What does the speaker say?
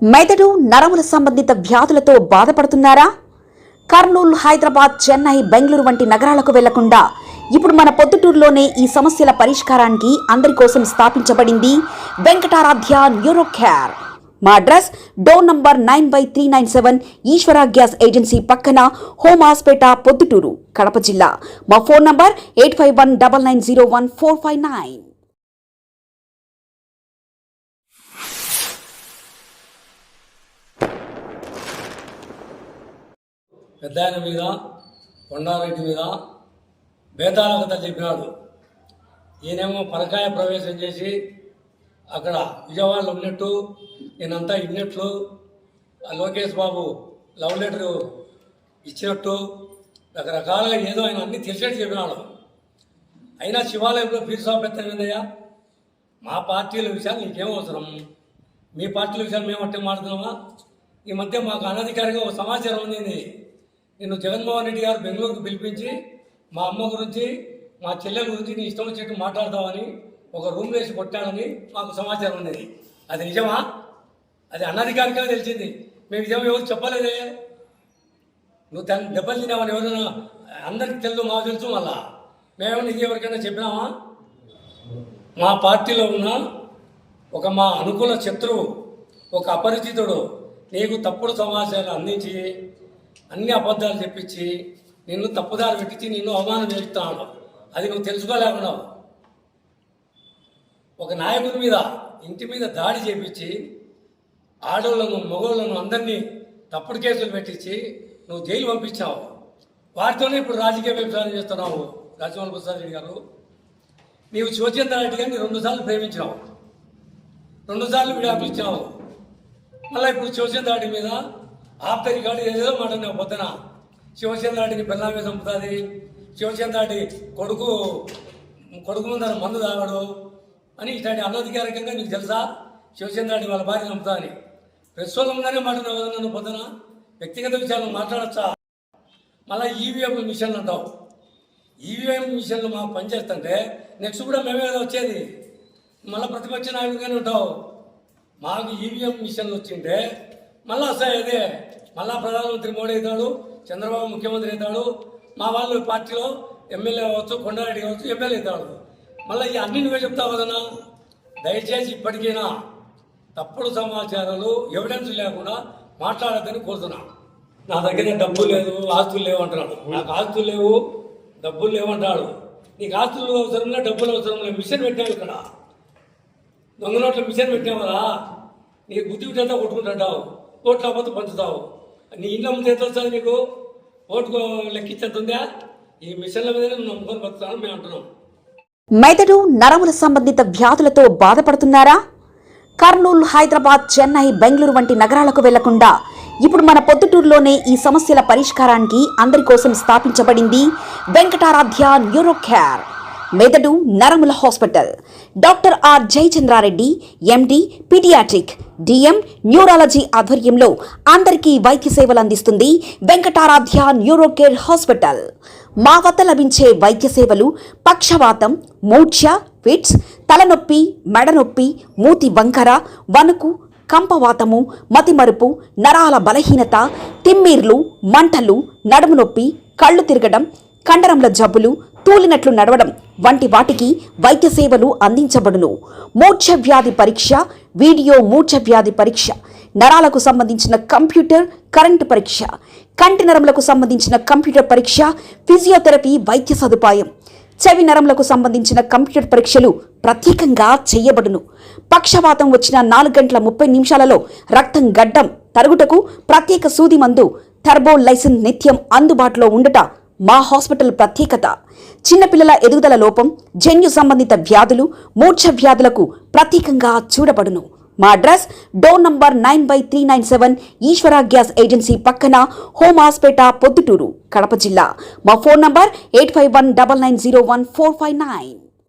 మెదడు నరముల సంబంధిత వ్యాధులతో బాధపడుతున్నారా? కర్నూలు, హైదరాబాద్, చెన్నై, బెంగళూరు వంటి నగరాలకు వెళ్లకుండా ఇప్పుడు మన పొద్దుటూరులోనే ఈ సమస్యల పరిష్కారానికి అందరి కోసం స్థాపించబడింది వెంకటారాధ్య న్యూరో కేర్. మా అడ్రస్ డోర్ నంబర్ 9/397 ఈశ్వర గ్యాస్ ఏజెన్సీ పక్కన, హోమాస్పేట, పొద్దుటూరు, కడప జిల్లా. మా ఫోన్ నంబర్ 8519901459. పెద్దాయన మీద, కొండారెడ్డి మీద బేతాళ కథ చెప్పినాడు. ఈయనేమో పరకాయ ప్రవేశం చేసి అక్కడ విజయవాడలో ఉన్నట్టు, నేనంతా ఇన్నట్లు, లోకేష్ బాబు లవ్ లెటర్ ఇచ్చినట్టు రకరకాలుగా ఏదో ఆయన అన్నీ తెలిసేట్టు చెప్పినాడు. అయినా శివాలయంలో పీర్ సాబ్ పెద్దయ్యా, మా పార్టీల విషయాలు నీకేం అవసరం? మీ పార్టీల విషయాలు మేము అట్టే మాట్లాడుతున్నామా? ఈ మధ్య మాకు అనధికారిగా ఒక సమాచారం అందింది. నిన్ను జగన్మోహన్ రెడ్డి గారు బెంగళూరుకు పిలిపించి మా అమ్మ గురించి, మా చెల్లెల గురించి నీ ఇష్టం వచ్చేట్టు మాట్లాడతామని ఒక రూమ్ వేసి కొట్టాడని మాకు సమాచారం ఉండేది. అది నిజమా? అది అనధికారికంగా తెలిసింది. మేము నిజం ఎవరు చెప్పలేదే. నువ్వు దెబ్బలు తినామని ఎవరైనా అందరికి తెలుసు, మాకు తెలుసు. మళ్ళా మేమేమో నీకు ఎవరికైనా చెప్పినామా? మా పార్టీలో ఉన్న ఒక మా అనుకూల శత్రువు, ఒక అపరిచితుడు నీకు తప్పుడు సమాచారాలు అందించి అన్ని అబద్ధాలు చెప్పించి నిన్ను తప్పుదారి పెట్టించి నిన్ను అవమానం చేస్తున్నాడు. అది నువ్వు తెలుసుకోలేకున్నావు. ఒక నాయకుడి మీద, ఇంటి మీద దాడి చేపించి ఆడోళ్లను, మగోళ్లను అందరినీ తప్పుడు కేసులు పెట్టించి నువ్వు జైలు పంపించావు. వాటితోనే ఇప్పుడు రాజకీయ వ్యవసాయం చేస్తున్నావు. రాజమౌళి ప్రసాద్ రెడ్డి గారు, నీవు శివచంద్ర రెడ్డి గారిని 2 సార్లు ప్రేమించావు, 2 సార్లు విడాకులు ఇచ్చావు. మళ్ళీ ఇప్పుడు శివచంద్ర రెడ్డి మీద ఆప్తరి కాడు ఏదేదో మాట పొద్దున శివచంద్ర రెడ్డిని బెల్లామే చంపుతుంది, శివచంద్ర రెడ్డి కొడుకు ముందర మందు తాగడు అని ఇట్లాంటి అనధికారికంగా నీకు తెలుసా? శివచంద్ర రెడ్డి వాళ్ళ భార్య చంపుతా అని ప్రెస్ వాళ్ళ ముందరే మాట్లాడినావు కదా. నన్ను పొద్దున వ్యక్తిగత విషయాలు మాట్లాడచ్చా? మళ్ళీ ఈవీఎం మిషన్లు అంటావు. ఈవీఎం మిషన్లు మాకు పనిచేస్తుంటే నెక్స్ట్ కూడా మేమే కదా వచ్చేది. మళ్ళీ ప్రతిపక్ష నాయకుడిగానే ఉంటావు. మాకు ఈవీఎం మిషన్లు వచ్చింటే మళ్ళీ వస్తాయి. అదే మళ్ళా ప్రధానమంత్రి మోడీ అవుతాడు, చంద్రబాబు ముఖ్యమంత్రి అవుతాడు, మా వాళ్ళు పార్టీలో ఎమ్మెల్యే అవ్వచ్చు, కొండారెడ్డి కావచ్చు, ఎమ్మెల్యే అవుతాడు. మళ్ళీ ఈ అన్ని నువ్వే చెప్తావు కదన్నా. దయచేసి ఇప్పటికైనా తప్పుడు సమాచారాలు, ఎవిడెన్స్ లేకుండా మాట్లాడద్దని కోరుతున్నా. నా దగ్గర డబ్బులు లేదు, ఆస్తులు లేవు అంటున్నాడు. నాకు ఆస్తులు లేవు, డబ్బులు లేవంటాడు. నీకు ఆస్తులు అవసరం లేదు, డబ్బులు అవసరం లేదు. మిషన్ పెట్టావు ఇక్కడ, దొంగ నోట్ల మిషన్ పెట్టావు కదా. నీకు బుద్ధి విటంతా కొట్టుకుంటుంటావు, ఓట్లు అవ్వదు పంచుతావు. నీ ఇంట్లో ముందు ఎంత వస్తుంది నీకు? ఓటుకు లెక్కించేంతుందా? ఈ మిషన్ల మీద నమ్ముకొని బతుకుతాను మేము అంటున్నాం. మెదడు నరముల సంబంధిత వ్యాధులతో బాధపడుతున్నారా? కర్నూలు, హైదరాబాద్, చెన్నై, బెంగళూరు వంటి నగరాలకు వెళ్లకుండా ఇప్పుడు మన పొద్దుటూరులోనే ఈ సమస్యల పరిష్కారానికి అందరి కోసం స్థాపించబడింది వెంకటారాధ్య న్యూరో కేర్. మెదడు నరముల hospital. Doctor R Jayachandra Reddy, MD, paediatric, DM, neurology ఆధ్వర్యంలో అందరికీ వైద్య సేవలు అందిస్తుంది వెంకటారాధ్య న్యూరో కేర్ హాస్పిటల్. మా వద్ద లభించే వైద్య సేవలు పక్షవాతం, మూర్ఛ, ఫిట్స్, తలనొప్పి, మెడనొప్పి, మూతి వంకర, వణుకు, కంపవాతము, మతిమరుపు, నరాల బలహీనత, తిమ్మిర్లు, మంటలు, నడుము నొప్పి, కళ్ళు తిరగడం, కండరంల జబ్బులు, తూలినట్లు నడవడం వంటి వాటికి వైద్య సేవలు అందించబడును. మూర్ఛ వ్యాధి పరీక్ష, వీడియో మూర్ఛ వ్యాధి పరీక్ష, నరాలకు సంబంధించిన కంప్యూటర్ కరెంటు పరీక్ష, కంటి నరములకు సంబంధించిన కంప్యూటర్ పరీక్ష, ఫిజియోథెరపీ వైద్య సదుపాయం, చెవి నరములకు సంబంధించిన కంప్యూటర్ పరీక్షలు ప్రత్యేకంగా చేయబడును. పక్షవాతం వచ్చిన 4 గంటల 30 నిమిషాలలో రక్తం గడ్డం తరుగుటకు ప్రత్యేక సూది మందు థర్బోలైసిన్ నిత్యం అందుబాటులో ఉండట మా హాస్పిటల్ ప్రత్యేకత. చిన్నపిల్లల ఎదుగుదల లోపం, జన్యు సంబంధిత వ్యాధులు, మూర్ఛ వ్యాధులకు ప్రత్యేకంగా చూడబడును. మా అడ్రస్ డోర్ నంబర్ 9/397 ఈశ్వర గ్యాస్ ఏజెన్సీ పక్కన, హోమాస్పేట, పొద్దుటూరు, కడప జిల్లా. మా ఫోన్ నంబర్ 8519901459.